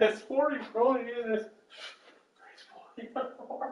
this 40 rolling in this uniform.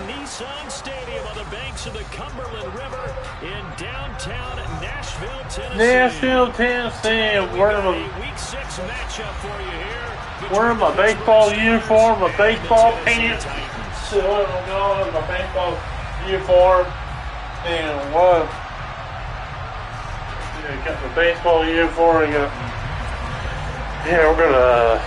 Nissan Stadium on the banks of the Cumberland River in downtown Nashville, Tennessee. Nashville, Tennessee. Week 6 matchup for you here. Wearing my baseball uniform, my baseball pants. My baseball uniform. And what? Yeah, got the baseball uniform. Yeah, we're gonna.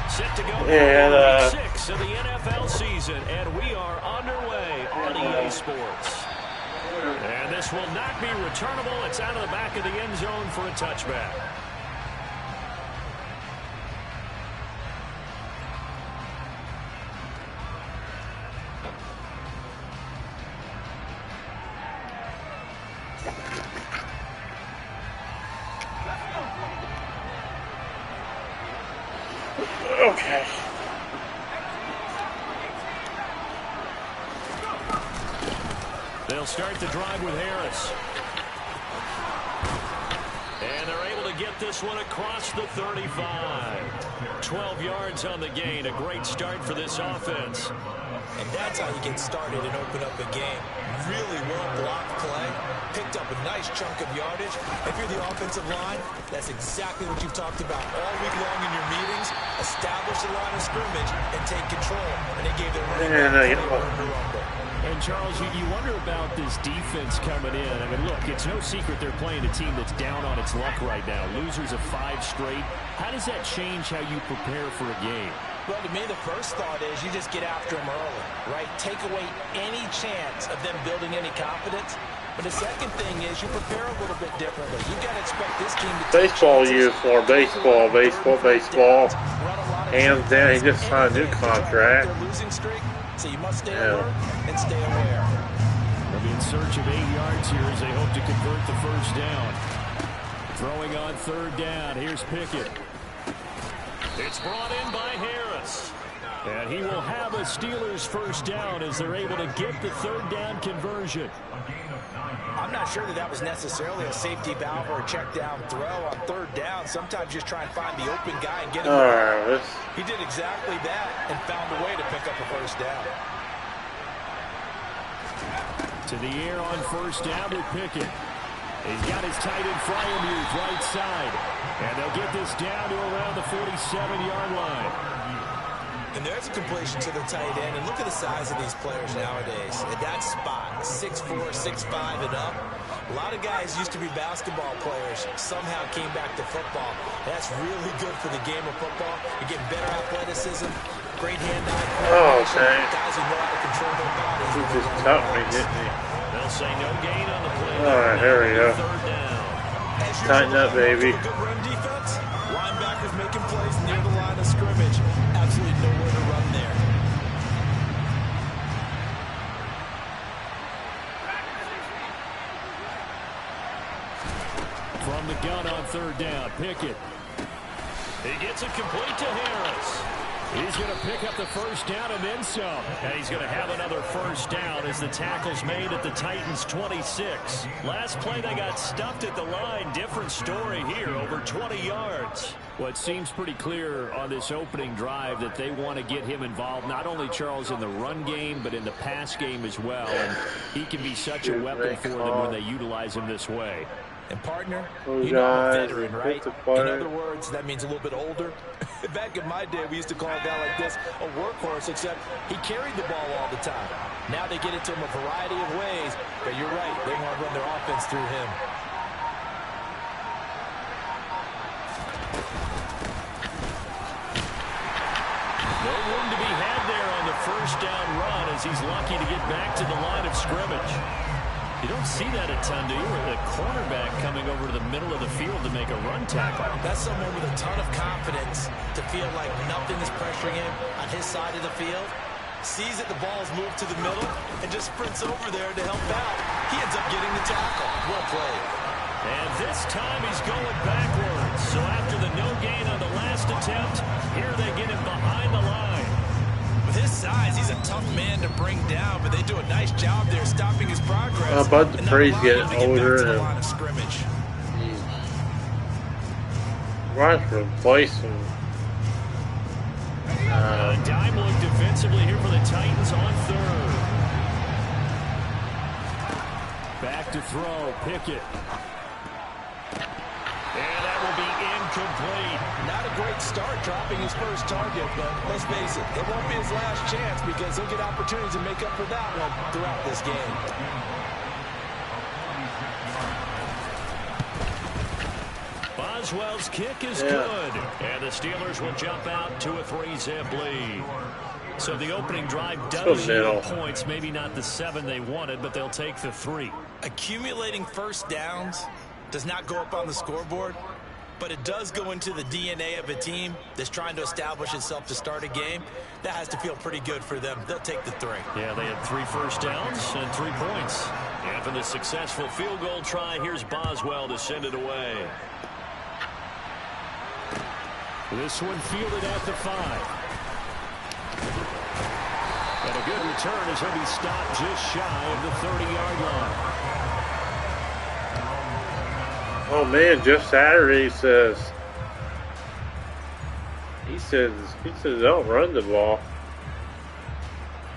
Set to go and week 6 of the NFL season, and we are underway on EA Sports. And this will not be returnable. It's out of the back of the end zone for a touchback. Okay. They'll start the drive with Harris. And they're able to get this one across the 35. 12 yards on the gain. A great start for this offense. And that's how you get started and open up a game. Really well-blocked play. Picked up a nice chunk of yardage. If you're the offensive line, that's exactly what you've talked about all week long in your meetings. Establish the line of scrimmage and take control. And they gave their running back And Charles, you wonder about this defense coming in. I mean, look, it's no secret they're playing a team that's down on its luck right now. Losers of 5 straight. How does that change how you prepare for a game? Well, to me, the first thought is you just get after them early, right? Take away any chance of them building any confidence. But the second thing is you prepare a little bit differently. You got to expect this team to take baseball uniform, baseball. Hands down, he just signed a new contract. Losing streak, so you must stay alert and stay aware. They'll be in search of 8 yards here as they hope to convert the first down. Throwing on 3rd down. Here's Pickett. It's brought in by Harris. And he will have a Steelers first down as they're able to get the 3rd down conversion. I'm not sure that was necessarily a safety valve or a check down throw on 3rd down. Sometimes just try and find the open guy and get him. All right, he did exactly that and found a way to pick up a first down. To the air on first down with Pickett. He's got his tight end Freiermuth right side. And they'll get this down to around the 47-yard line. And there's a completion to the tight end. And look at the size of these players nowadays. At that spot, 6'4", 6'5", and up. A lot of guys used to be basketball players, somehow came back to football. That's really good for the game of football. You're getting better athleticism, great hand-eye coordination. Okay. Guys who know how to control their bodies. He just tucked me, didn't he? They'll say no gain on the play. All right, here we go. Third down. Tighten up, baby. Good run defense. Linebackers making plays near the line of scrimmage. Absolutely nowhere to run there. From the gun on third down, Pickett. He gets it complete to Harris. He's going to pick up the first down and then some. And he's going to have another first down as the tackle's made at the Titans' 26. Last play, they got stuffed at the line. Different story here, over 20 yards. Well, it seems pretty clear on this opening drive that they want to get him involved, not only, Charles, in the run game, but in the pass game as well. And he can be such a weapon for them when they utilize him this way. And partner, you know I'm a guys, veteran, right? In other words, that means a little bit older. Back in my day, we used to call a guy like this a workhorse, except he carried the ball all the time. Now they get it to him a variety of ways, but you're right, they want to run their offense through him. No room to be had there on the first down run as he's lucky to get back to the line of scrimmage. You don't see that a ton, do you? Where the cornerback coming over to the middle of the field to make a run tackle. That's someone with a ton of confidence to feel like nothing is pressuring him on his side of the field. Sees that the ball is moved to the middle and just sprints over there to help out. He ends up getting the tackle. Well played. And this time he's going backwards. So after the no gain on the last attempt, here they get him behind the line. With his size, he's a tough man to bring down, but they do a nice job there stopping his progress. But the trees getting older and right to replace him. A dime look defensively here for the Titans on third. Back to throw, Pickett. And that will be incomplete. Not a great start dropping his first target, but let's face it, it won't be his last chance because he'll get opportunities to make up for that one throughout this game. Boswell's kick is good. And the Steelers will jump out to a 3-zip lead. So the opening drive does yield points, maybe not the 7 they wanted, but they'll take the 3. Accumulating first downs does not go up on the scoreboard, but it does go into the DNA of a team that's trying to establish itself to start a game. That has to feel pretty good for them. They'll take the 3. Yeah, they had 3 first downs and 3 points. And for the successful field goal try, here's Boswell to send it away. This one fielded at the 5. And a good return as he'll be stopped just shy of the 30-yard line. Oh man, Jeff Saturday says don't run the ball.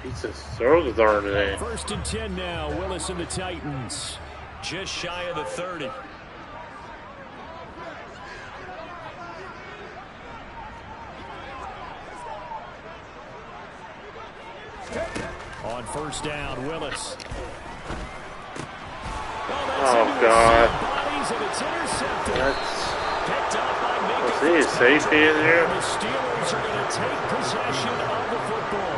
He says throw the darn thing. 1st and 10 now. Willis and the Titans just shy of the 30. On first down, Willis. Oh God. And it's intercepted. Picked up by Minka. Is he a safety in there? The Steelers are going to take possession of the football.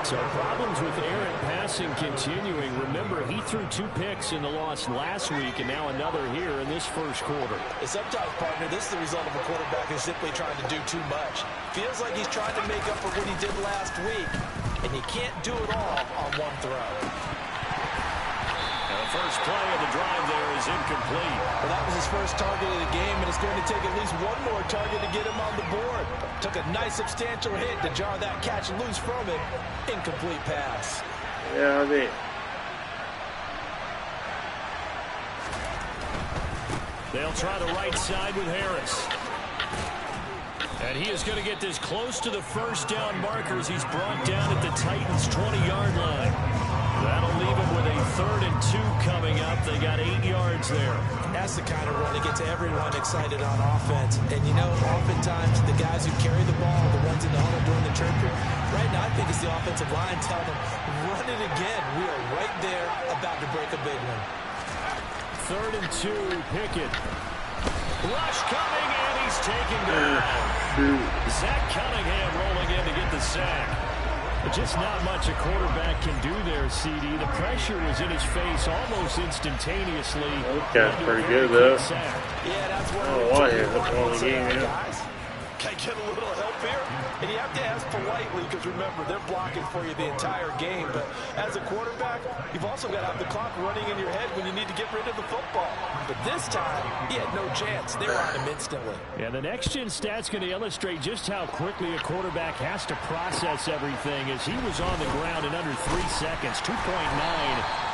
So problems with errant passing continuing. Remember, he threw 2 picks in the loss last week and now another here in this first quarter. And sometimes, partner, this is the result of a quarterback who's simply trying to do too much. Feels like he's trying to make up for what he did last week, and you can't do it all on one throw. The first play of the drive there is incomplete. Well, that was his first target of the game, and it's going to take at least one more target to get him on the board. Took a nice substantial hit to jar that catch loose from him. Incomplete pass. Yeah, I mean. They'll try the right side with Harris. And he is going to get this close to the first down markers. He's brought down at the Titans' 20-yard line. That'll leave him with a 3rd and 2 coming up. They got 8 yards there. That's the kind of run that gets everyone excited on offense. And, you know, oftentimes the guys who carry the ball, the ones in the huddle doing the chirping, right now I think it's the offensive line telling them, run it again. We are right there about to break a big one. 3rd and 2, Pickett. Rush coming, and he's taken down. Zach Cunningham rolling in to get the sack. But just not much a quarterback can do there, CD. The pressure was in his face almost instantaneously. Okay, pretty good, though. Yeah, that's where I don't know why he hasn't won the game yet. Guys, can I get a little help here? And you have to ask politely because, remember, they're blocking for you the entire game. But as a quarterback, you've also got to have the clock running in your head when you need to get rid of the football. But this time, he had no chance. They were on him instantly. Yeah, the next-gen stat's going to illustrate just how quickly a quarterback has to process everything as he was on the ground in under 3 seconds, 2.9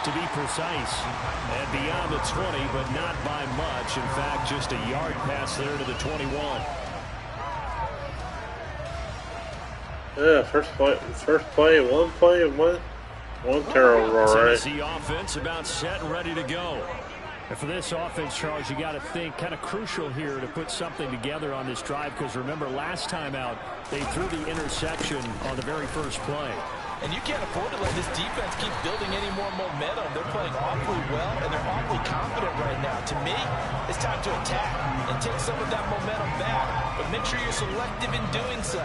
to be precise. And beyond the 20, but not by much. In fact, just a yard pass there to the 21. Yeah, first play, one turnover, all right. Tennessee offense about set and ready to go. And for this offense, Charles, you got to think kind of crucial here to put something together on this drive because remember last time out they threw the interception on the very first play. And you can't afford to let this defense keep building any more momentum. They're playing awfully well, and they're awfully confident right now. To me, it's time to attack and take some of that momentum back. But make sure you're selective in doing so.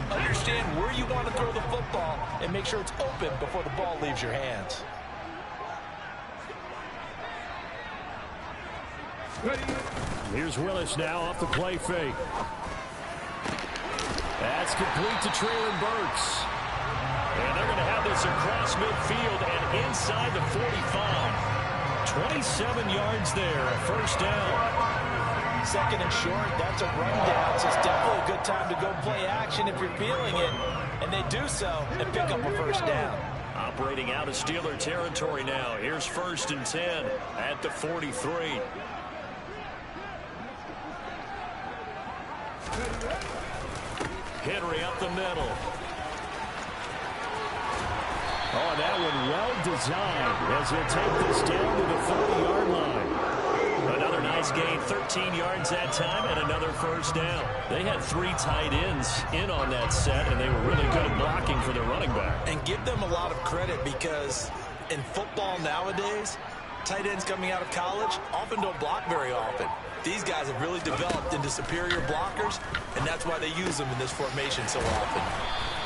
Understand where you want to throw the football and make sure it's open before the ball leaves your hands. Here's Willis now off the play fake. That's complete to Treylon Burks. And they're going to have this across midfield and inside the 45. 27 yards there, a first down. 2nd and short, that's a rundown, so it's definitely a good time to go play action if you're feeling it. And they do so and pick up a first down. Operating out of Steeler territory now. Here's 1st and 10 at the 43. Henry up the middle. Oh, that one well designed as he'll take this down to the 40-yard line. Another nice gain, 13 yards that time, and another first down. They had 3 tight ends in on that set, and they were really good at blocking for their running back. And give them a lot of credit because in football nowadays, tight ends coming out of college often don't block very often. These guys have really developed into superior blockers, and that's why they use them in this formation so often.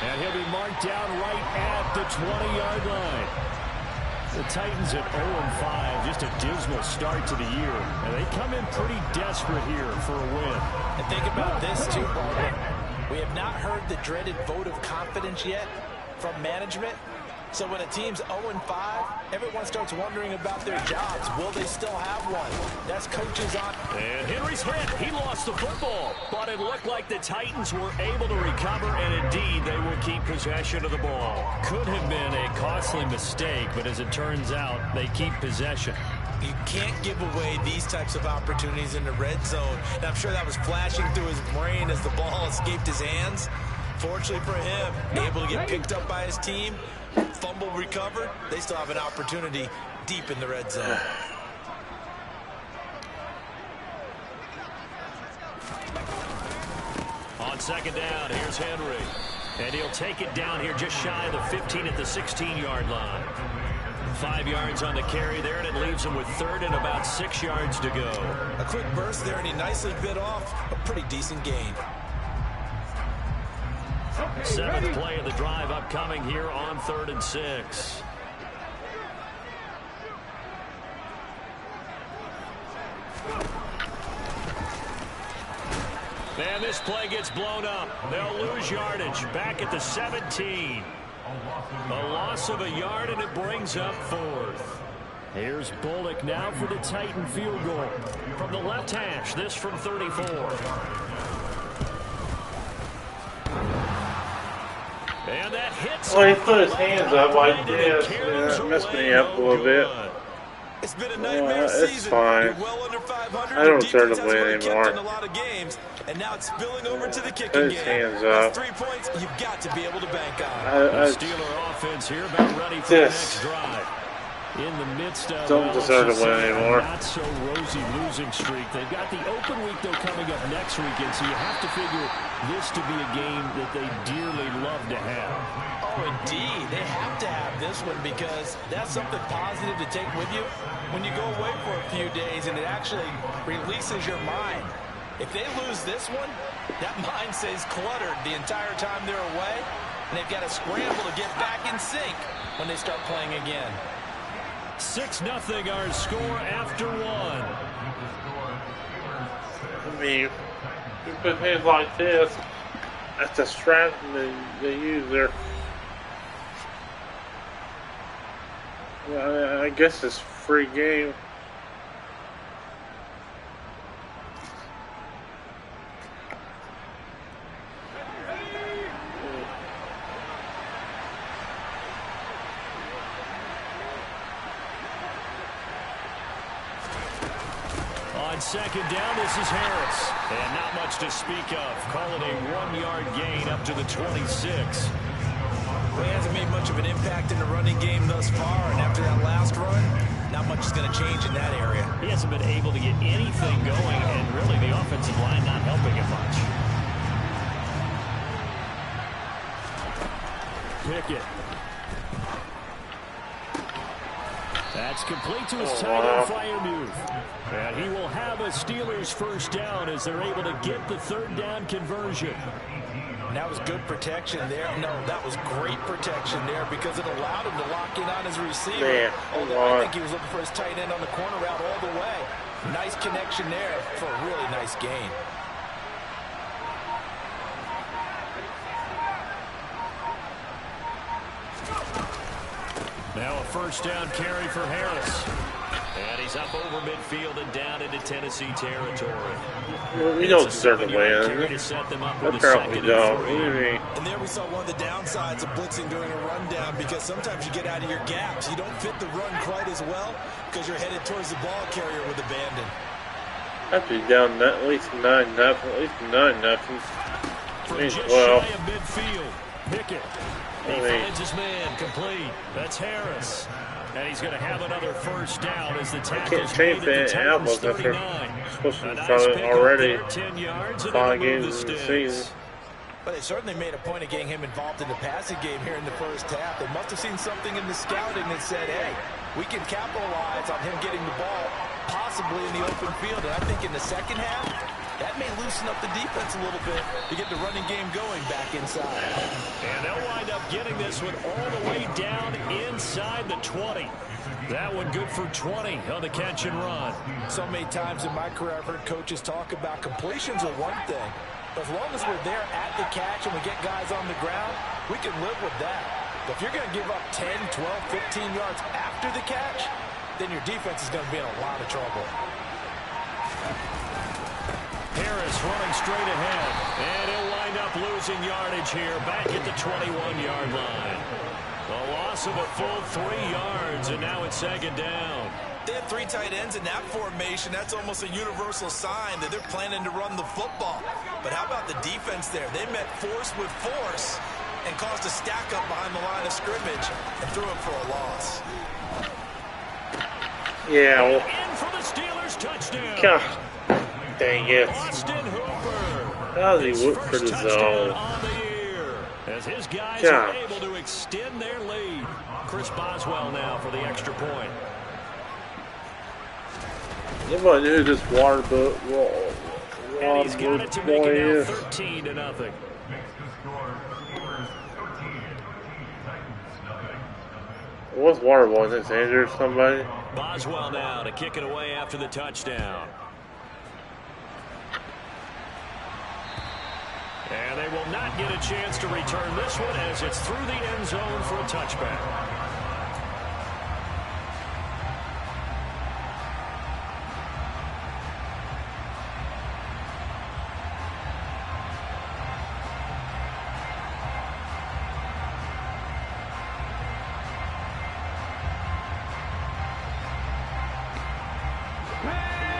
And he'll be marked down right at the 20-yard line. The Titans at 0-5, just a dismal start to the year. And they come in pretty desperate here for a win. And think about this, too, Barbara. We have not heard the dreaded vote of confidence yet from management. So when a team's 0-5, everyone starts wondering about their jobs. Will they still have one? That's coaches on. And Henry's hit. He lost the football. But it looked like the Titans were able to recover, and indeed they will keep possession of the ball. Could have been a costly mistake, but as it turns out, they keep possession. You can't give away these types of opportunities in the red zone. And I'm sure that was flashing through his brain as the ball escaped his hands. Fortunately for him, able to get picked up by his team, fumble recovered, they still have an opportunity deep in the red zone. On 2nd down, here's Henry. And he'll take it down here just shy of the 15 at the 16-yard line. 5 yards on the carry there, and it leaves him with 3rd and about 6 yards to go. A quick burst there, and he nicely bit off a pretty decent gain. 7th play of the drive upcoming here on 3rd and 6. And this play gets blown up. They'll lose yardage back at the 17. A loss of a yard, and it brings up 4th. Here's Bullock now for the Titan field goal. From the left hash, this from 34. And that hits. Well, he put his hands up like this. Yeah, that messed me up a little bit. It's been a nightmare it's season. fine. You're well under 500. I don't turn the Defense has blade really kept anymore. in a lot of games, and now it's spilling over to the kicking Put his game. hands That's up. 3 points you've got to be able to bank on. The Steeler offense here about ready for the next drive. in the midst of don't deserve to win anymore. Not so rosy losing streak. They've got the open week though coming up next weekend, so you have to figure this to be a game that they dearly love to have. Oh, indeed. They have to have this one because that's something positive to take with you when you go away for a few days, and it actually releases your mind. If they lose this one, that mind stays cluttered the entire time they're away, and they've got to scramble to get back in sync when they start playing again. 6-0 our score after one. I mean, with things like this, that's a strategy they use there. Well, I guess it's free game. On second down, this is Harris. And not much to speak of. Call it a 1-yard gain up to the 26. Well, he hasn't made much of an impact in the running game thus far, and after that last run, not much is going to change in that area. He hasn't been able to get anything going, and really the offensive line not helping him much. Pickett. That's complete to his tight end, Freiermuth. And he will have a Steelers first down as they're able to get the third down conversion. And that was good protection there. No, that was great protection there because it allowed him to lock in on his receiver. Man, although I think he was looking for his tight end on the corner route all the way. Nice connection there for a really nice gain. Now a first down carry for Harris. And he's up over midfield and down into Tennessee territory. We don't deserve to win. Apparently don't. And there we saw one of the downsides of blitzing during a rundown because sometimes you get out of your gaps. You don't fit the run quite as well because you're headed towards the ball carrier with abandon. Have to be down at least 9-0. At least 9-0. From just shy of midfield, Pickett. He I mean, finds his man complete. That's Harris. And he's going to have another first down as the tackle's made at the Titans 39. Supposed to A nice be pick already up there, 10 yards, and 5 it'll move games the in the sticks. season. But they certainly made a point of getting him involved in the passing game here in the first half. They must have seen something in the scouting that said, hey, we can capitalize on him getting the ball possibly in the open field. And I think in the second half, that may loosen up the defense a little bit to get the running game going back inside. And they'll wind up getting this one all the way down inside the 20. That one good for 20 on the catch and run. So many times in my career I've heard coaches talk about completions are one thing. But as long as we're there at the catch and we get guys on the ground, we can live with that. But if you're going to give up 10, 12, 15 yards after the catch, then your defense is going to be in a lot of trouble. Harris running straight ahead, and he'll wind up losing yardage here back at the 21-yard line. A loss of a full 3 yards, and now it's second down. They have 3 tight ends in that formation. That's almost a universal sign that they're planning to run the football. But how about the defense there? They met force with force and caused a stack up behind the line of scrimmage and threw it for a loss. Yeah, well, In for the Steelers touchdown. God dang it. Austin Hooper. How does he His look for first the touchdown zone? on the year as his guys Yeah. are able to extend their lead. Chris Boswell now for the extra point. Anybody knew who this water boat And he's got it to make boy it now is? 13-0. What's water boy? Is this Andrew or somebody? Boswell now to kick it away after the touchdown. And they will not get a chance to return this one as it's through the end zone for a touchback.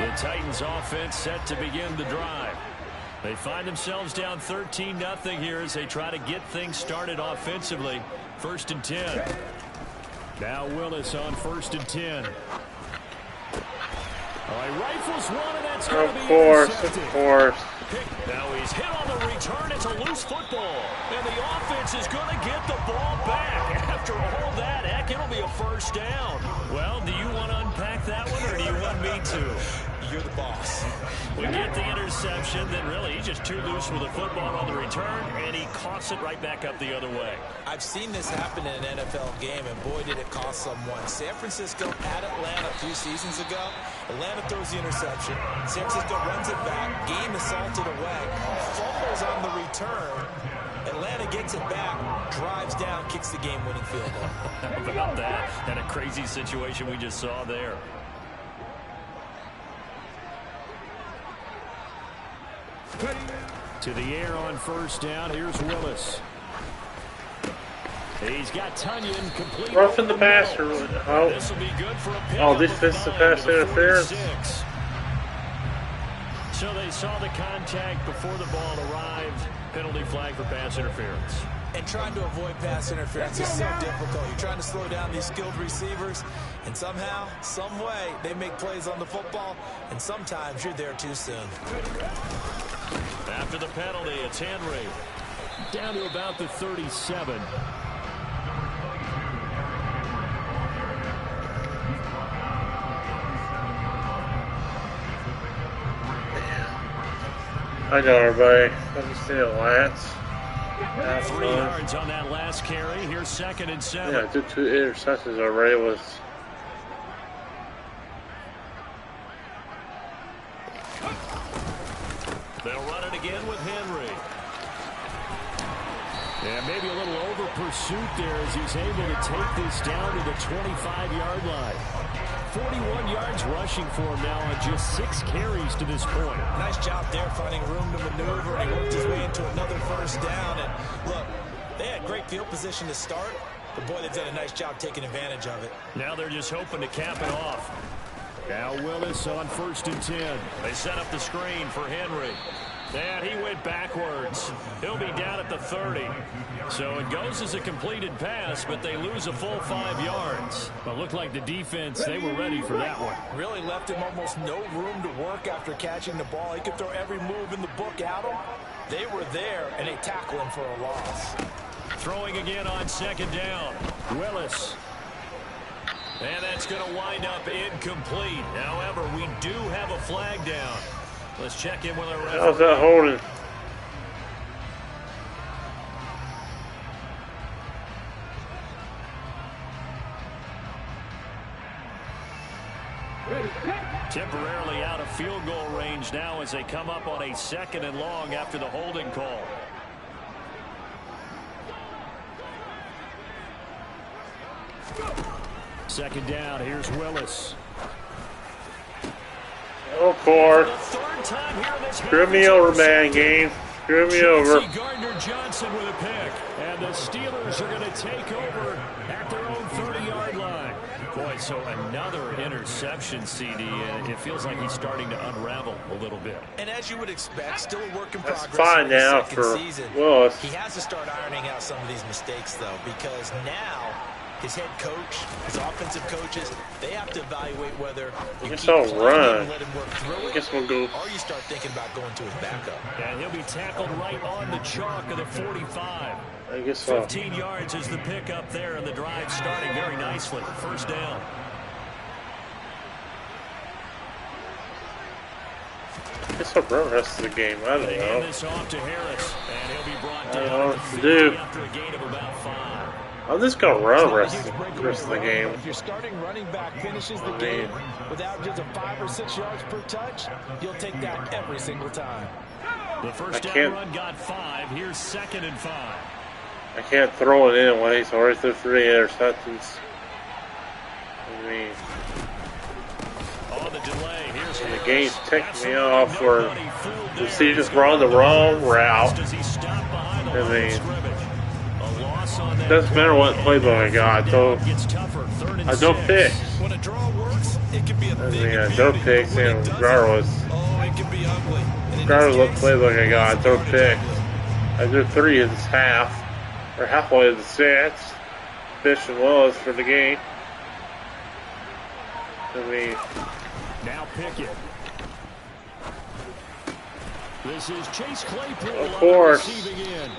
The Titans offense set to begin the drive. They find themselves down 13-0 here as they try to get things started offensively. 1st and 10. Now Willis on 1st and 10. All right, rifles one, and that's going to be intercepted. Of course. Now he's hit on the return. It's a loose football. And the offense is going to get the ball back. After all that, heck, it'll be a first down. Well, do you want to unpack that one, or do you want me to? You're the boss. We get the interception, then really he's just too loose with the football on the return, and he coughs it right back up the other way. I've seen this happen in an NFL game, and boy, did it cost someone. San Francisco at Atlanta a few seasons ago. Atlanta throws the interception. San Francisco runs it back. Game assaulted away. Fumbles on the return. Atlanta gets it back, drives down, kicks the game-winning field goal. How about that? And a crazy situation we just saw there. To the air on 1st down. Here's Willis. He's got Tunyon complete. Roughing the passer. Oh, this will be good for a pick. Oh, this is the pass interference. So they saw the contact before the ball arrived. Penalty flag for pass interference. And trying to avoid pass interference is so difficult. You're trying to slow down these skilled receivers, and somehow, some way, they make plays on the football, and sometimes you're there too soon. After the penalty, it's Henry. Down to about the 37. I know everybody. Let me see the lats. 3 yards on that last carry. Here's 2nd and 7. Yeah, I did 2 interceptions already. They'll run it again with Henry. Yeah, maybe a little over pursuit there as he's able to take this down to the 25-yard line. 41 yards rushing for him now on just 6 carries to this point. Nice job there finding room to maneuver, and he worked his way into another first down. And look, they had great field position to start, but boy, they've done a nice job taking advantage of it. Now they're just hoping to cap it off. Now Willis on 1st and 10. They set up the screen for Henry. And he went backwards. He'll be down at the 30. So it goes as a completed pass, but they lose a full 5 yards. But looked like the defense, they were ready for that one. Really left him almost no room to work after catching the ball. He could throw every move in the book at him. They were there, and they tackle him for a loss. Throwing again on 2nd down. Willis. And that's going to wind up incomplete. However, we do have a flag down. Let's check in with our referee. How's that holding? Temporarily out of field goal range now as they come up on a 2nd and long after the holding call. Second down, here's Willis. Oh, poor. Screw me over, man, game. Screw me over. Gardner-Johnson with a pick. And the Steelers are going to take over at their own 30-yard line. Boy, so another interception, CD, and it feels like he's starting to unravel a little bit. And as you would expect, still a work in progress. That's fine now for Willis. He has to start ironing out some of these mistakes, though, because now his head coach, his offensive coaches, they have to evaluate whether you keep playing him and let him work through it, guess we'll go. or you start thinking about going to his backup. And he'll be tackled right on the chalk of the 45. I guess so. 15 yards is the pickup there, and the drive starting very nicely. First down. I guess I'll run the rest of the game. I don't They know. hand this off to Harris, and he'll be brought I don't down know at what the to do. 50 after a gain of about 5. I'm just going to run the rest of the game. If your starting running back finishes the game without just a 5 or 6 yards per touch, you'll take that every single time. The first down run got 5. Here's 2nd and 5. I can't throw it anyway, so I threw 3 interceptions. I mean, On the delay, here's Harris. the game's ticking me off for the Steelers run the wrong route. I mean, doesn't matter what playbook I got, though. I don't pick. When a draw works, it can be a I thing mean, of I don't beauty, pick, but when it and doesn't, regardless. oh, it can be ugly. And Regardless of what case, playbook I got, I don't it's pick. hard I did 3 in this half, or halfway of the 6. Fish and Willis for the game. I mean, Now Pickett. This is Chase Claypool of course. receiving in.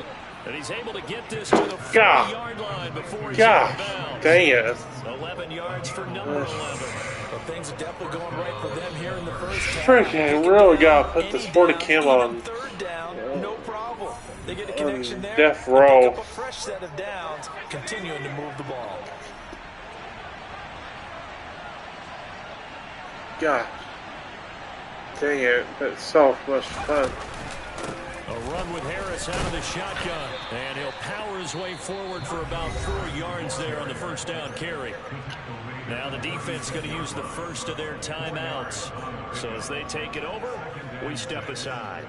And he's able to get this to the 40-yard line before he's God, out of bounds. dang it. 11 yards for number 11. Well, things are definitely going right for them here in the first half. Freaking really gotta put the sporty cam on. Third down, no problem. They get a connection there. Death They row. pick up a fresh set of downs, continuing to move the ball. God. Dang it. That's so much fun. A run with Harris out of the shotgun. And he'll power his way forward for about 4 yards there on the first down carry. Now the defense going to use the first of their timeouts. So as they take it over, we step aside.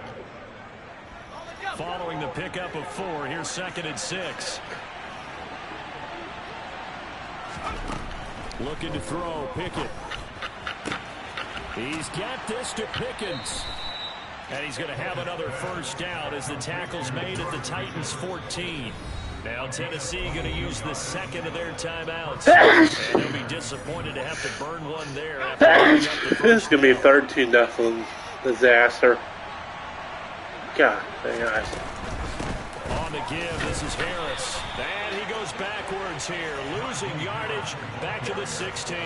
Following the pickup of 4, here's 2nd and 6. Looking to throw, Pickett. He's got this to Pickens. And he's going to have another first down as the tackle's made at the Titans' 14. Now Tennessee going to use the second of their timeouts. And they'll be disappointed to have to burn one there after giving up the This is first going to be a down. 13-0 disaster. God, dang it. On the give, this is Harris. And he goes backwards here, losing yardage back to the 16.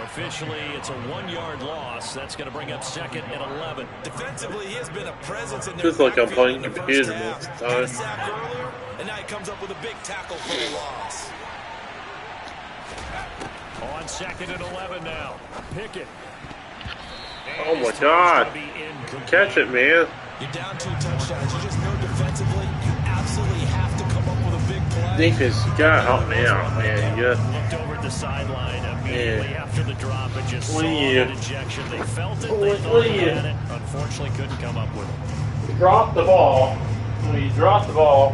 Officially, it's a 1-yard loss. That's going to bring up 2nd and 11. Defensively, he has been a presence in their Just like I'm backfield playing in the first computer half. most of the Had a time. sack earlier, and now he comes up with a big tackle for the loss. On 2nd and 11 now. Pickett. And Oh my his throw's God. gonna be incomplete. Catch it, man. You're down 2 touchdowns. You just know defensively, you absolutely have to come up with a big play. Defense, you gotta help me out, man. You gotta, Looked over at the sideline immediately after the drop and just saw What are you- the ejection. They felt it, What- they what thought are they you- had it. Unfortunately, couldn't come up with it. drop the ball. When you drop the ball,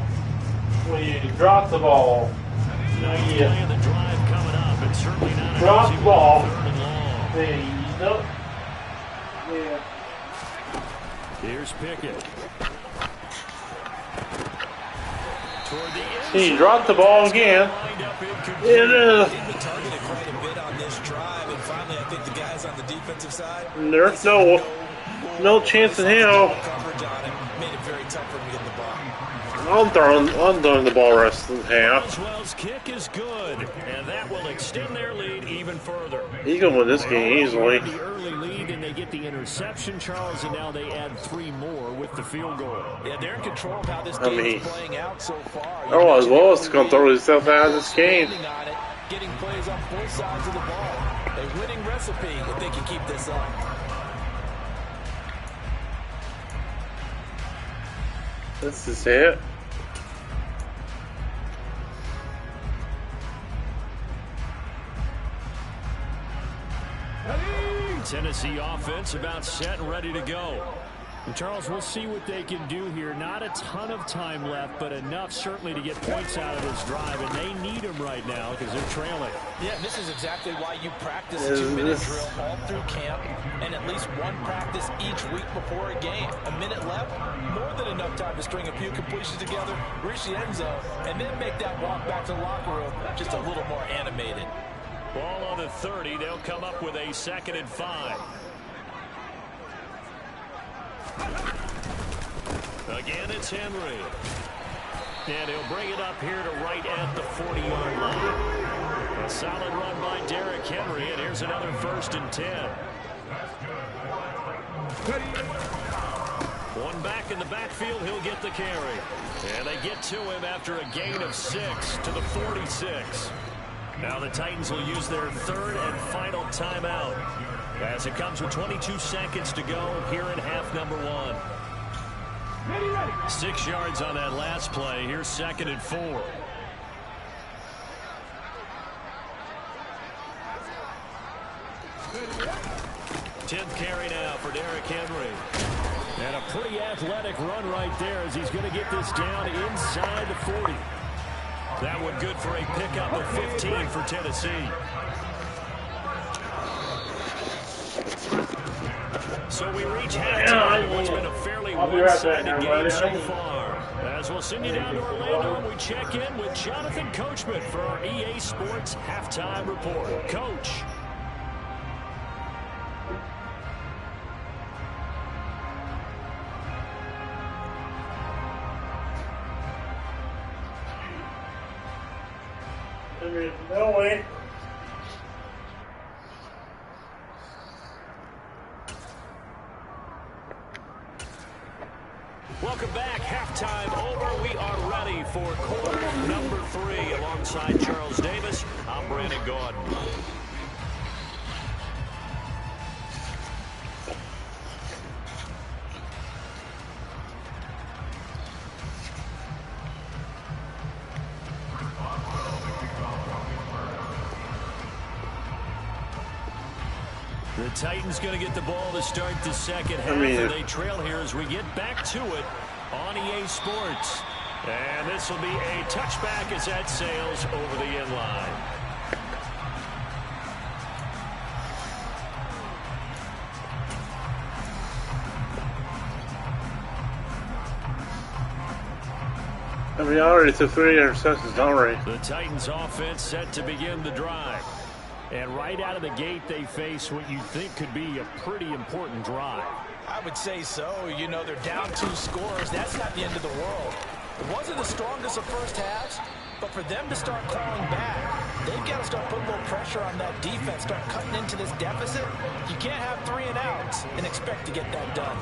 when you drop the ball, Play of the drive coming up, and certainly not an Drop easy the ball. one, 3rd and long. then you don't. Yeah. Here's Pickett. Toward the end See, zone. drop the ball again. Lined up incomplete. It is. He's been targeted quite a bit on this drive, and finally, I think the guys on the defensive side. There's no chance in hell. Coverage on him made it very tough for him to get the ball. I'm throwing the ball rest of the half. Boswell's kick is good, and that will extend their lead even further. He's gonna win this game easily. The early lead, and they get the interception, Charles, and now they add 3 more with the field goal. Yeah, they're in control of how this I game mean, is playing out so far. oh, as well as gonna throw himself out of this game. Standing on it, getting plays on both sides of the ball. A winning recipe if they can keep this up. This is it. Tennessee offense about set and ready to go. And Charles, we'll see what they can do here. Not a ton of time left, but enough certainly to get points out of this drive, and they need them right now because they're trailing. Yeah, this is exactly why you practice Yeah, a 2-minute this- drill all through camp and at least one practice each week before a game. A minute left, more than enough time to string a few completions together, reach the end zone, and then make that walk back to the locker room just a little more animated. Ball on the 30. They'll come up with a 2nd and 5. Again, it's Henry. And he'll bring it up here to right at the 40-yard line. A solid run by Derrick Henry, and here's another 1st and 10. One back in the backfield, he'll get the carry. And they get to him after a gain of 6 to the 46. Now the Titans will use their 3rd and final timeout as it comes with 22 seconds to go here in half number 1. 6 yards on that last play. Here's 2nd and 4. Tenth carry now for Derrick Henry. And a pretty athletic run right there as he's going to get this down inside the 40. That one good for a pickup of 15 for Tennessee. So we reach halftime. What's been a fairly I'll be right back, one-sided everybody. game so far. As we'll send you down to Orlando, and we check in with Jonathan Coachman for our EA Sports Halftime Report. Coach. No way. Welcome back. Halftime over. We are ready for quarter number 3. Alongside Charles Davis, I'm Brandon Gaudin. The Titans going to get the ball to start the second half, and they trail here as we get back to it on EA Sports. And this will be a touchback as that sails over the end line. I mean, already to 3 interceptions already. The Titans offense set to begin the drive. And right out of the gate, they face what you think could be a pretty important drive. I would say so. You know, they're down 2 scores. That's not the end of the world. It wasn't the strongest of first halves, but for them to start clawing back, they've got to start putting a little pressure on that defense, start cutting into this deficit. You can't have 3 and outs and expect to get that done.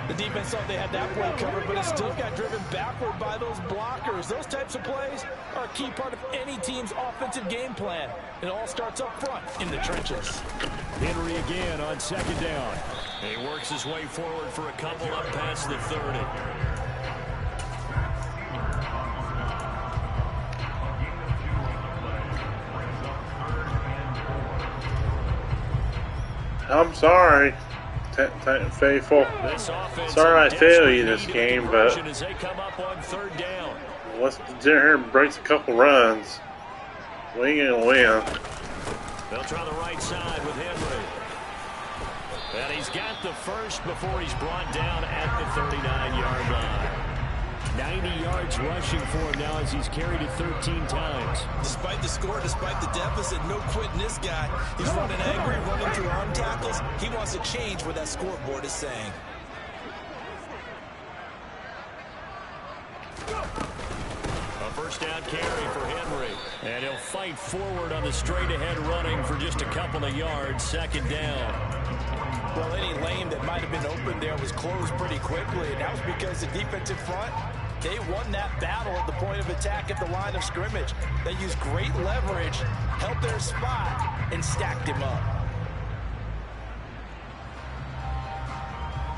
The defense thought they had that play covered, but it still got driven backward by those blockers. Those types of plays are a key part of any team's offensive game plan. It all starts up front in the trenches. Henry again on second down. He works his way forward for a couple up past the 30. I'm sorry, faithful. Sorry I failed you this game, but as they come up on third down. let's get here and breaks a couple runs. We ain't gonna win. They'll try the right side with Henry. And he's got the first before he's brought down at the 39-yard line. 90 yards rushing for him now as he's carried it 13 times. Despite the score, despite the deficit, no quitting this guy. He's running angry, running through arm tackles. He wants to change what that scoreboard is saying. A first down carry for Henry. And he'll fight forward on the straight-ahead running for just a couple of yards. Second down. Well, any lane that might have been open there was closed pretty quickly, and that was because the defensive front, they won that battle at the point of attack at the line of scrimmage. They used great leverage, held their spot, and stacked him up.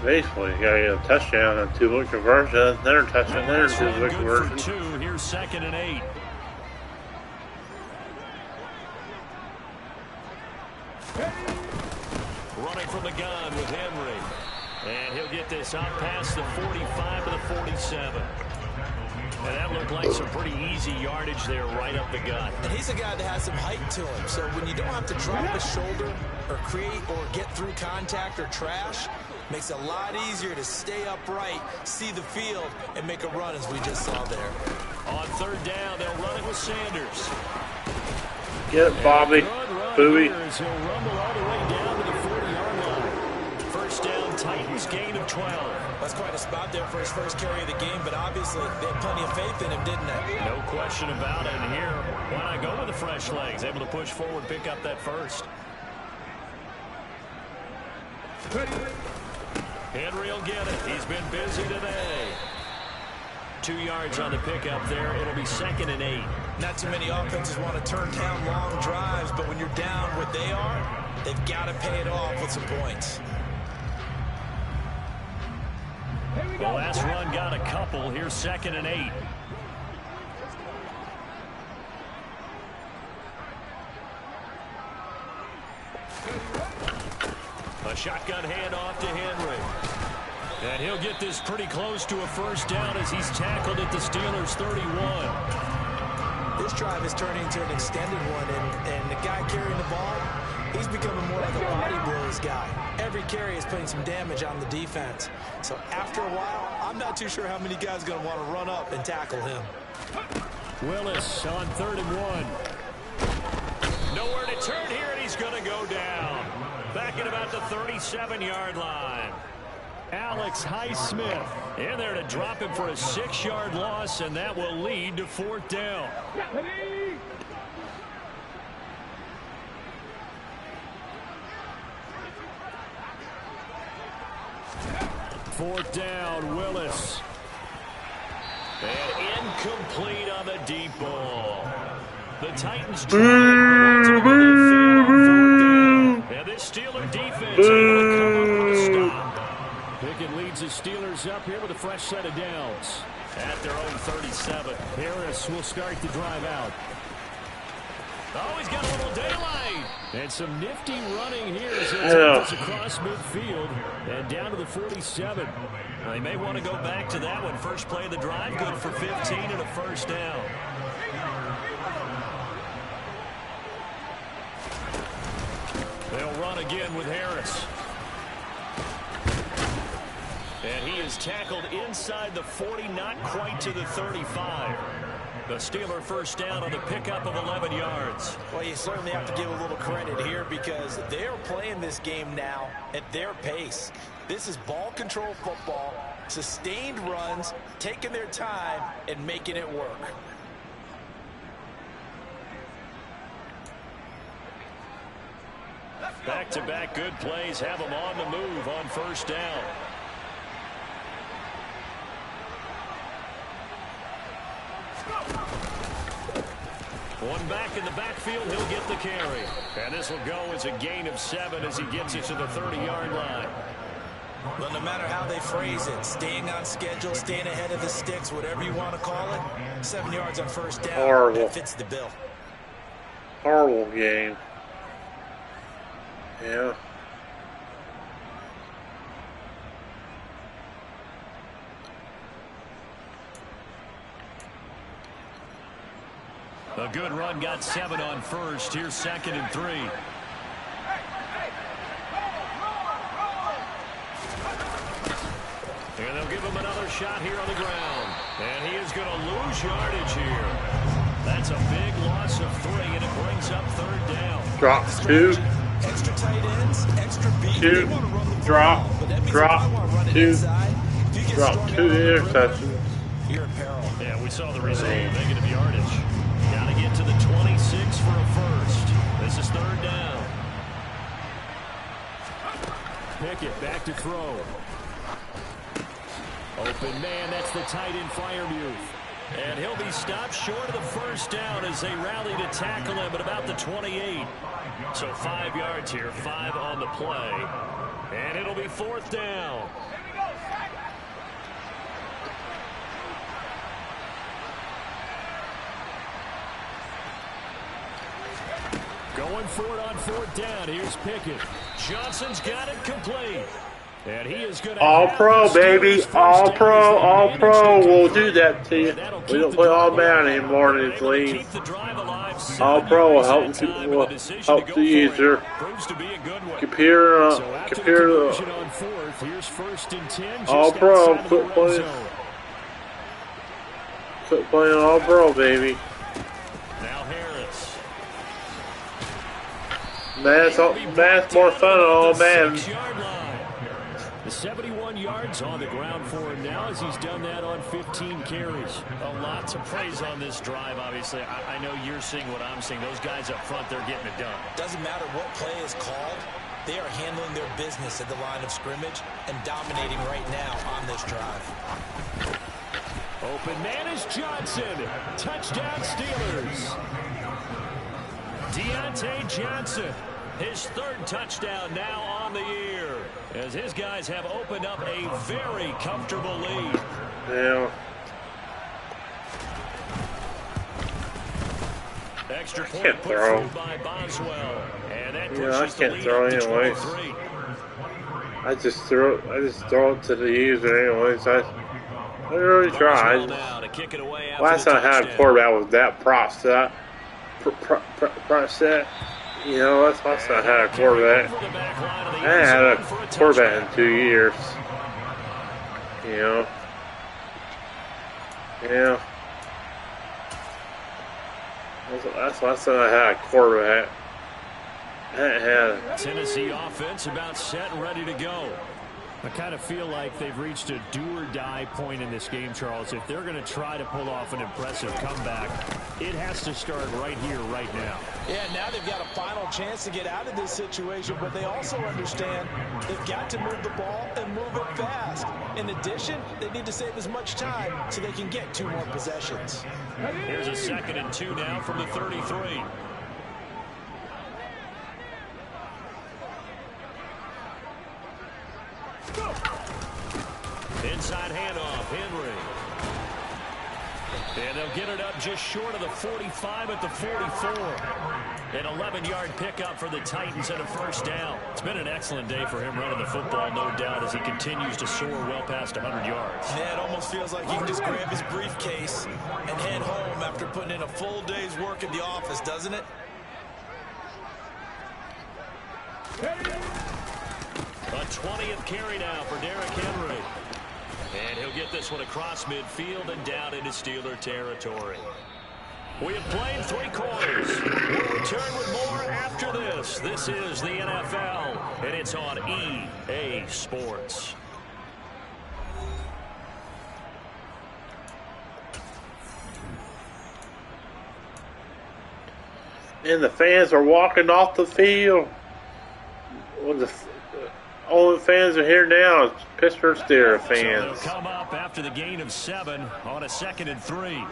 Basically, you gotta get a touchdown and 2-point conversion. Another touchdown, another 2-point conversion. For 2. Here's 2nd and 8. Running from the gun with Henry. And he'll get this out past the 45 to the 47. And that looked like some pretty easy yardage there right up the gut. And he's a guy that has some height to him, so when you don't have to drop his shoulder or create or get through contact or trash, makes it a lot easier to stay upright, see the field, and make a run as we just saw there. On third down, they'll run it with Sanders. Get it, Bobby. Booey. He'll rumble all the way down to the 40-yard line. First down, Titans, gain of 12. That's quite a spot there for his first carry of the game, but obviously they had plenty of faith in him, didn't they? No question about it. And here, why not go with the fresh legs? Able to push forward, pick up that first. Henry will get it. He's been busy today. 2 yards on the pickup there. It'll be 2nd and 8. Not too many offenses want to turn down long drives, but when you're down what they are, they've got to pay it off with some points. The last run got a couple. Here's 2nd and 8. A shotgun handoff to Henry. And he'll get this pretty close to a first down as he's tackled at the Steelers' 31. This drive is turning into an extended one, and the guy carrying the ball, he's becoming more like a body blows guy. Every carry is putting some damage on the defense. So after a while, I'm not too sure how many guys are going to want to run up and tackle him. Willis on 3rd and 1. Nowhere to turn here, and he's going to go down. Back at about the 37-yard line. Alex Highsmith in there to drop him for a 6-yard loss, and that will lead to 4th down. 4th down, Willis. And incomplete on the deep ball. The Titans try it, but ultimately they fail on 4th down. And this Steeler defense able to come up with a stop. Pickett leads the Steelers up here with a fresh set of downs. At their own 37. Harris will start the drive out. Oh, he's got a little daylight. And some nifty running here as they take this across midfield and down to the 47. They may want to go back to that one. First play of the drive, good for 15 and a first down. They'll run again with Harris. And he is tackled inside the 40, not quite to the 35. The Steeler first down on the pickup of 11 yards. Well, you certainly have to give a little credit here because they're playing this game now at their pace. This is ball control football, sustained runs, taking their time and making it work. Back-to-back good plays have them on the move on first down. One back in the backfield, he'll get the carry. And this will go as a gain of 7 as he gets it to the 30-yard line. Well, no matter how they phrase it, staying on schedule, staying ahead of the sticks, whatever you want to call it, 7 yards on first down, horrible. That fits the bill. Horrible game. Yeah. A good run, got 7 on first. Here's 2nd and 3. And they'll give him another shot here on the ground. And he is going to lose yardage here. That's a big loss of 3, and it brings up 3rd down. Drop 2. Extra tight ends, extra beat. 2. Drop. Drop 2. Drop 2 interceptions. You're in peril. Yeah, we saw the result. Negative yardage. Got to get to the 26 for a first. This is 3rd down. Pickett back to throw. Open man, that's the tight end Freiermuth. And he'll be stopped short of the first down as they rally to tackle him at about the 28. So 5 yards here, 5 on the play. And it'll be 4th down. Going for it on 4th down. Here's Pickett. Johnson's got it complete. And he is going to All pro, baby. All pro. All pro. We'll do that to you. We don't play all man anymore in this league. All pro will help the user. Computer. All pro. Quit playing all pro, baby. Now Harris. That's more fun than all man. 71 yards on the ground for him now as he's done that on 15 carries. A lot to praise on this drive, obviously. I know you're seeing what I'm seeing. Those guys up front, they're getting it done. Doesn't matter what play is called. They are handling their business at the line of scrimmage and dominating right now on this drive. Open man is Johnson. Touchdown Steelers. Deontay Johnson. His 3rd touchdown now on the year as his guys have opened up a very comfortable lead. Yeah. Extra point put through by Boswell. And that pushes the lead throw up to anyways. 23. I just throw it to the user anyways. I really try. Last time I had a quarterback was that Process. You know, that's last time I had a quarterback. I haven't had a quarterback in 2 years. You know. Yeah. That's last time I had a quarterback. I hadn't had Tennessee offense about set and ready to go. I kind of feel like they've reached a do-or-die point in this game, Charles. If they're going to try to pull off an impressive comeback, it has to start right here, right now. Yeah, now they've got a final chance to get out of this situation, but they also understand they've got to move the ball and move it fast. In addition, they need to save as much time so they can get 2 more possessions. Here's a 2nd and 2 now from the 33. Inside handoff, Henry. And they'll get it up just short of the 45 at the 44. An 11-yard pickup for the Titans and a first down. It's been an excellent day for him running the football, no doubt, as he continues to soar well past 100 yards. Yeah, it almost feels like he can just grab his briefcase and head home after putting in a full day's work in the office, doesn't it? A 20th carry now for Derrick Henry. And he'll get this one across midfield and down into Steeler territory. We have played 3 quarters. We'll return with more after this. This is the NFL, and it's on EA Sports. And the fans are walking off the field. Well, the only fans are here now is Pittsburgh Steelers fans. So they'll come up after the gain of 7 on a 2nd and 3.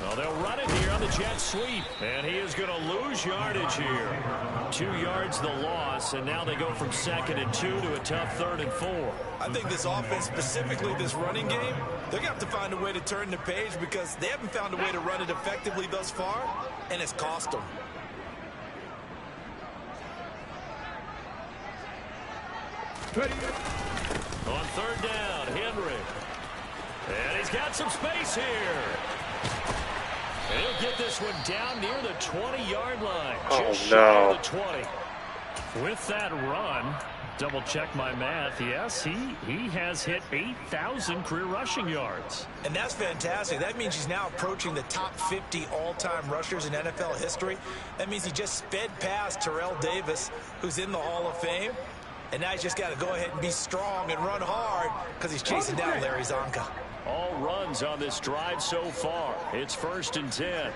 Well, they'll run it here on the jet sweep. And he is going to lose yardage here. 2 yards the loss, and now they go from 2nd and 2 to a tough 3rd and 4. I think this offense, specifically this running game, they're going to have to find a way to turn the page because they haven't found a way to run it effectively thus far, and it's cost them. On 3rd down, Henry. And he's got some space here. And he'll get this one down near the 20-yard line. Just shy of the 20. With that run, double check my math. Yes, he has hit 8,000 career rushing yards. And that's fantastic. That means he's now approaching the top 50 all-time rushers in NFL history. That means he just sped past Terrell Davis, who's in the Hall of Fame. And now he's just got to go ahead and be strong and run hard because he's chasing down Larry Zonka. All runs on this drive so far. It's 1st and 10.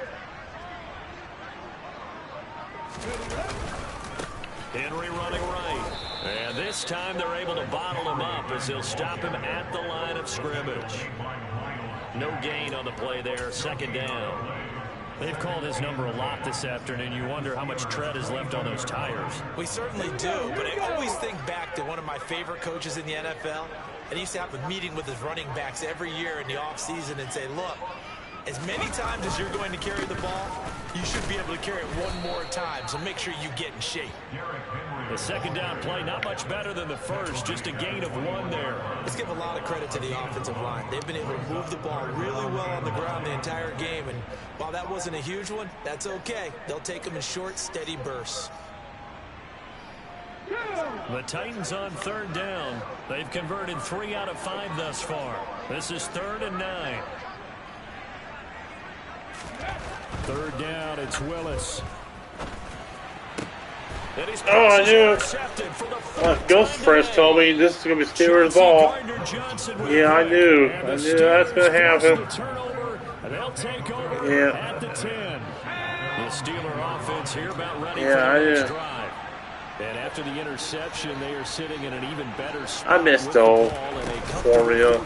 Henry running right. And this time they're able to bottle him up as they'll stop him at the line of scrimmage. No gain on the play there. 2nd down. They've called his number a lot this afternoon. You wonder how much tread is left on those tires. We certainly do, but I always think back to one of my favorite coaches in the NFL. And he used to have a meeting with his running backs every year in the offseason and say, look, as many times as you're going to carry the ball, you should be able to carry it one more time, so make sure you get in shape. The 2nd down play, not much better than the first, just a gain of 1 there. Let's give a lot of credit to the offensive line. They've been able to move the ball really well on the ground the entire game, and while that wasn't a huge one, that's okay. They'll take them in short, steady bursts. The Titans on 3rd down. They've converted 3 out of 5 thus far. This is 3rd and 9. 3rd down, it's Willis. I knew. Ghost Fresh told me this is going to be Steelers ball. Yeah, I knew. That's going to happen. They'll take over at the 10. The Steeler offense here about ready for the next drive. And after the interception, they are sitting in an even better spot. I missed the old formula,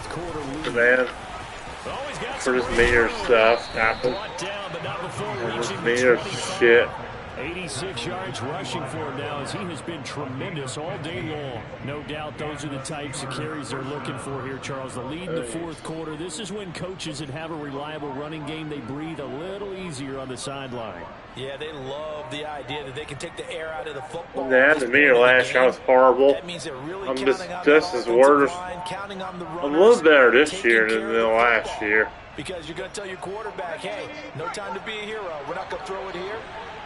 man. For this meter stuff, Apple. This meter shit. 86 yards rushing for him now as he has been tremendous all day long. No doubt those are the types of carries they're looking for here, Charles. The lead in the 4th quarter. This is when coaches that have a reliable running game, they breathe a little easier on the sideline. Yeah, they love the idea that they can take the air out of the football. Yeah, the meter last year was horrible. That means they're really I'm just as worse. I'm a little better this year than last year. Because you're going to tell your quarterback, hey, no time to be a hero. We're not going to throw it here.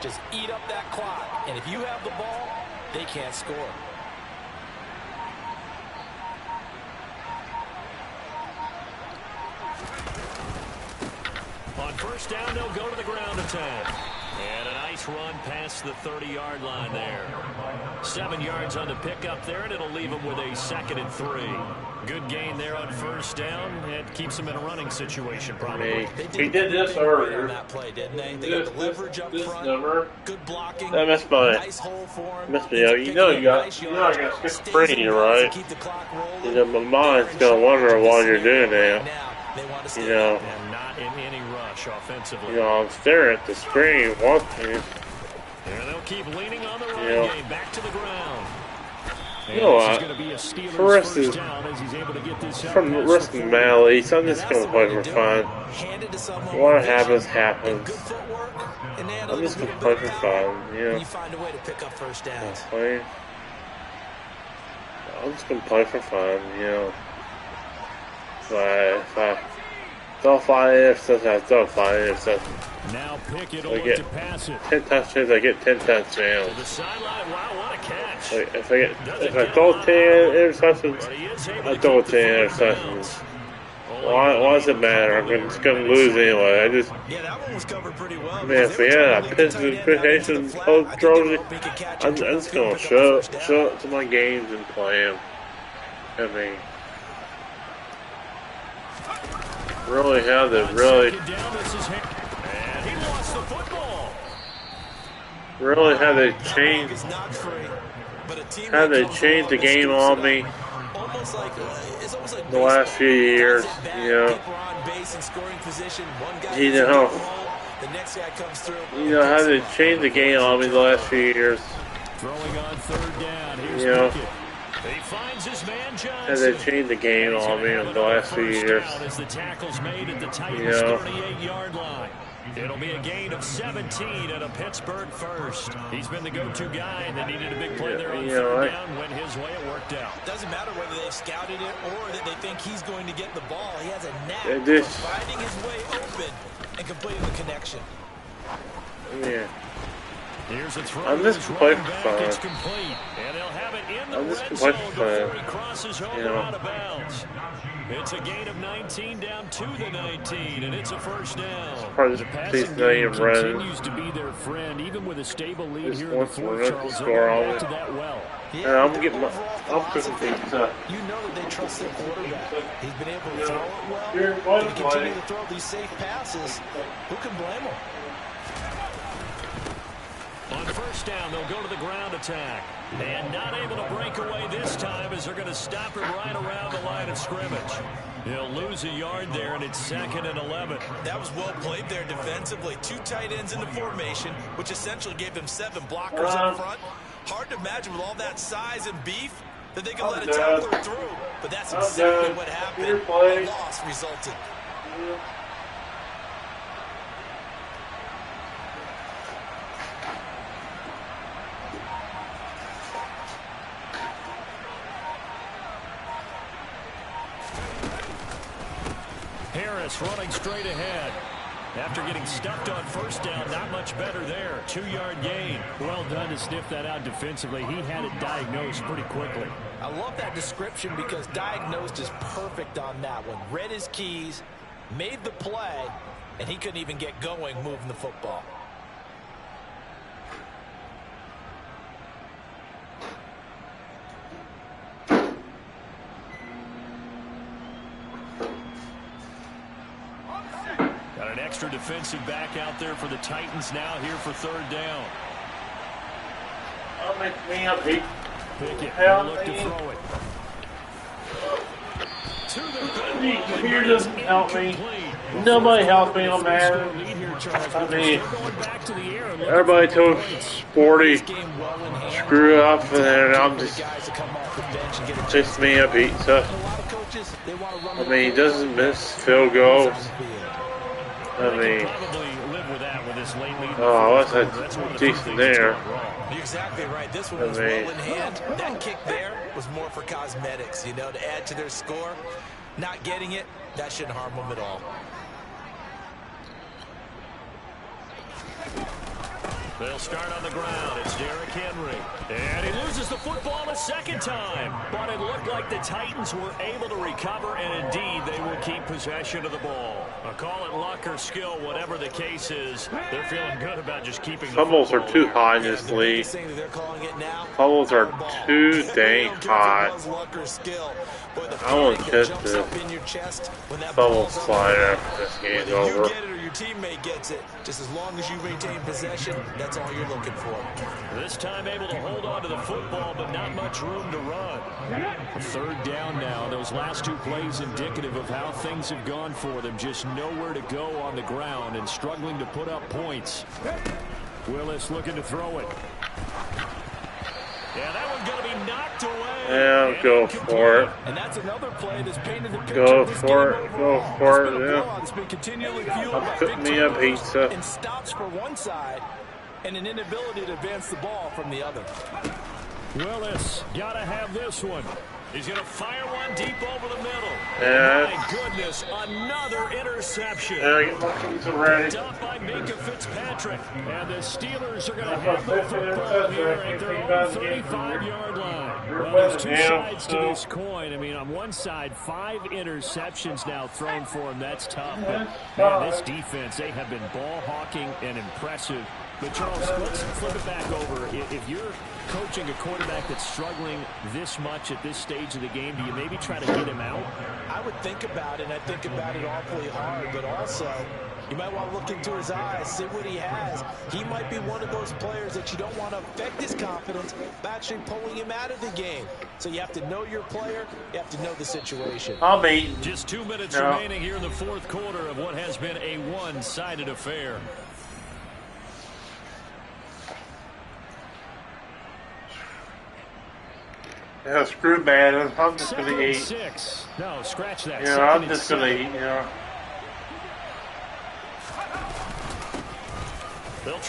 Just eat up that clock. And if you have the ball, they can't score. On 1st down, they'll go to the ground attack. And a nice run past the 30-yard line there. 7 yards on the pickup there, and it'll leave him with a 2nd and 3. Good gain there on first down. It keeps him in a running situation, probably. He did this earlier. On that play, didn't they? They got the leverage up front. Number. Good blocking. That missed my. Nice hole for him. Missed me. You know I got schizophrenia, right? Keep the clock rolling. You know, my mind's gonna wonder what you're doing now. They want to stay You know. And not in any rush offensively. You know, I'm staring at the screen watching. And they'll keep leaning on the running Yeah. game. Back to the ground. You know And this is what? going to be a Steelers For rest first of- down as he's able to get this up From the past rest the of 40. Mally, so I'm just gonna play for fun. Hand it to someone What with happens, vision, happens. Good footwork, and they I'm analytics just a gonna little play bit for of power, fun, you know. and you find a way to pick up first downs. I'm just gonna play for fun, you know. If I don't find interceptions, I don't find interceptions. Now Pickett will I look get to pass it. 10 touchdowns, I get 10 To touchdowns. the sideline. Wow, what a catch. Like, if I throw 10 interceptions, But he is able I to throw keep the 10 football interceptions. Only Why does it matter? I'm just gonna lose anyway. I just, Yeah, that one was covered pretty well. man, if we had a participation coach trophy, I'm just gonna show up to my games and play them. I mean, really how they really Second down, this is him. And he lost the football. Really how they changed Is not free, but a team how that they comes changed the along and game scoops on it me up. Almost like it's almost like the last few years, Does it back, you know. people are on base and scoring position. One guy You gets a know. good roll, the next guy comes through. You know how they changed the game on me the last few years. Throwing on third down. Here's You know. Pickett. He finds his man How they Johnson. changed the game He's on gonna me have in the another last few first years. down as the tackle's made at the Titans' You know. 38-yard line. It'll be a gain of 17 and a Pittsburgh first. He's been the go-to guy, and they needed a big play there on You third know, down. Went his way, it worked out. Doesn't matter whether they've scouted it or that they think he's going to get the ball. He has a knack They for just- finding his way open and completing the connection. Yeah. Here's a throw. I'm just to his playing running for back. fun. It's complete, and they'll have it in the I'm just red playing zone for fun. before he crosses over You know. out of bounds. It's a gain of 19 down to the 19, and it's a first down. Probably The just passing please know you're game running. continues to be their friend, even with a stable lead Just here in the wants to fourth. run to Charles, score they're all back it. to that well. And I'm getting my, I'm cooking pizza. You know that they trust their quarterback. He's been able to Yeah. throw it well. You're If right, he continue buddy. to throw these safe passes, who can blame him? On first down, they'll go to the ground attack. And not able to break away this time as they're going to stop it right around the line of scrimmage. They'll lose a yard there, and it's 2nd and 11. That was well played there defensively. 2 tight ends in the formation, which essentially gave them 7 blockers up front. Hard to imagine with all that size and beef that they can let a tackler through. But that's exactly what happened. A loss resulted. Harris running straight ahead. After getting stuffed on first down, not much better there. 2-yard gain. Well done to sniff that out defensively. He had it diagnosed pretty quickly. I love that description because diagnosed is perfect on that one. Read his keys, made the play, and he couldn't even get going moving the football. Got an extra defensive back out there for the Titans now here for third down. I'll make me a beat. Pickett Hell, will look to man. throw it. To the The computer doesn't help me. Nobody helps me on Madden. I mean, everybody told Sporty screw up, and then I'm just me a pizza. I mean, he doesn't miss field goals. I mean, Probably live with that with this late lead. oh, that's That's one of a the few decent things there. that's gone wrong. You're exactly right. This one I was mean- well in hand. That kick there was more for cosmetics, you know, to add to their score. Not getting it, that shouldn't harm them at all. They'll start on the ground. It's Derrick Henry. And he loses the football a second time. But it looked like the Titans were able to recover, and indeed they will keep possession of the ball. I'll call it luck or skill, whatever the case is. They're feeling good about just keeping the Fumbles are football. too high in this league. Fumbles are too dang high. I won't catch the fumble slide after this game's over. You get it or your teammate gets it. Just as long as you retain possession, that's all you're looking for. This time able to hold on to the football, but not much room to run. Third down now. Those last two plays indicative of how things have gone for them. Just nowhere to go on the ground and struggling to put up points. Willis looking to throw it. Yeah, that one's going to be knocked away. Yeah, go for it. And that's another play that's painted the picture. Go for it. Go for it. Yeah. It's been continually fueled by Put big me a turnovers pizza. and stops for one side and an inability to advance the ball from the other. Willis got to have this one. He's going to fire one deep over the middle. Yeah. My goodness, another interception. Yeah, get my pizza ready. Dumped by Minka Fitzpatrick. And the Steelers are going to have the football here at their own 35-yard line. Well, there's two sides to this coin. I mean, on one side, 5 interceptions now thrown for him. That's tough. But, man, this defense, they have been ball hawking and impressive. But, Charles, let's flip it back over. If you're coaching a quarterback that's struggling this much at this stage of the game, do you maybe try to get him out? I would think about it, and I think about it awfully hard, but also you might want to look into his eyes, see what he has. He might be one of those players that you don't want to affect his confidence by actually pulling him out of the game. So you have to know your player, you have to know the situation. I'll be. Just 2 minutes remaining here in the fourth quarter of what has been a one-sided affair. Yeah, screw Madden. I'm just gonna eat. 6. No, scratch that. Yeah, I'm just gonna eat. Yeah.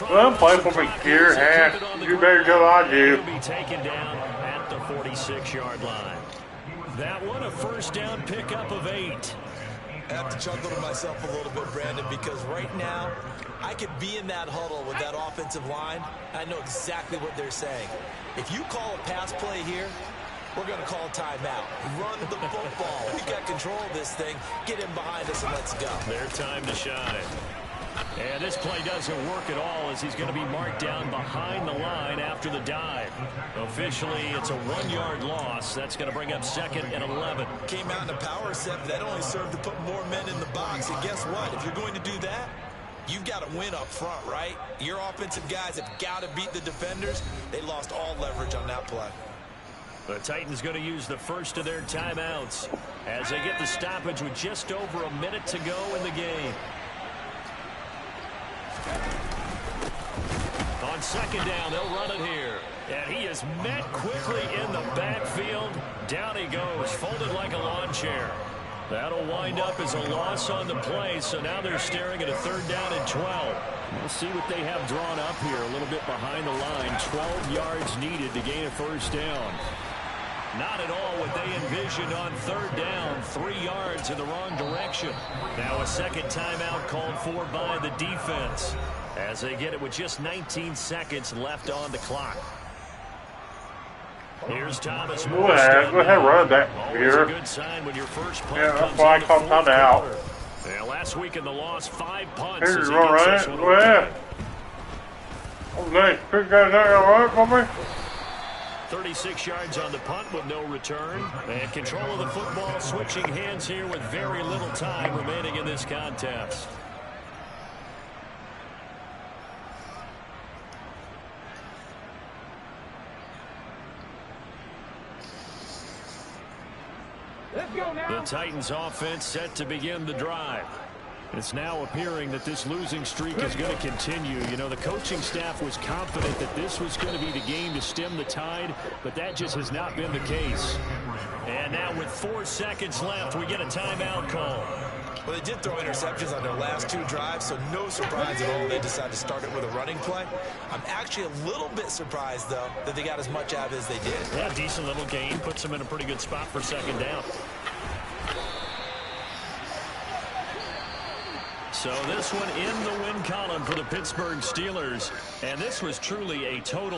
Well, play for me, Kier. Hey, you better do what I do. He'll be taken down at the 46-yard line. That one, a first down pickup of 8. I have to chuckle to myself a little bit, Brandon, because right now I could be in that huddle with that offensive line. I know exactly what they're saying. If you call a pass play here, we're going to call a timeout. Run the football. We got control of this thing. Get him behind us and let's go. Their time to shine. And this play doesn't work at all as he's going to be marked down behind the line after the dive. Officially, it's a 1-yard loss. That's going to bring up 2nd and 11. Came out in a power set, but that only served to put more men in the box. And guess what? If you're going to do that, you've got to win up front, right? Your offensive guys have got to beat the defenders. They lost all leverage on that play. The Titans going to use the first of their timeouts as they get the stoppage with just over a minute to go in the game. On 2nd down, they'll run it here. And he is met quickly in the backfield. Down he goes, folded like a lawn chair. That'll wind up as a loss on the play, so now they're staring at a 3rd down and 12. We'll see what they have drawn up here, a little bit behind the line. 12 yards needed to gain a first down. Not at all what they envisioned on 3rd down. 3 yards in the wrong direction. Now a second timeout called for by the defense as they get it with just 19 seconds left on the clock. Here's Thomas Morris. Go ahead, run that here. A good sign when your first punt Yeah, that's comes why I in the call fourth timeout. quarter. Yeah, last week in the loss, 5 punts. Here's as he run gets right. this one Go ahead. away. Oh, nice. Big guy there, all right for me? 36 yards on the punt with no return. And control of the football switching hands here with very little time remaining in this contest. The Titans offense set to begin the drive. It's now appearing that this losing streak is going to continue. You know, the coaching staff was confident that this was going to be the game to stem the tide, but that just has not been the case. And now with 4 seconds left, we get a timeout call. Well, they did throw interceptions on their last 2 drives, so no surprise at all they decided to start it with a running play. I'm actually a little bit surprised, though, that they got as much out of it as they did. Yeah, decent little gain. Puts them in a pretty good spot for 2nd down. So this one in the win column for the Pittsburgh Steelers. And this was truly a total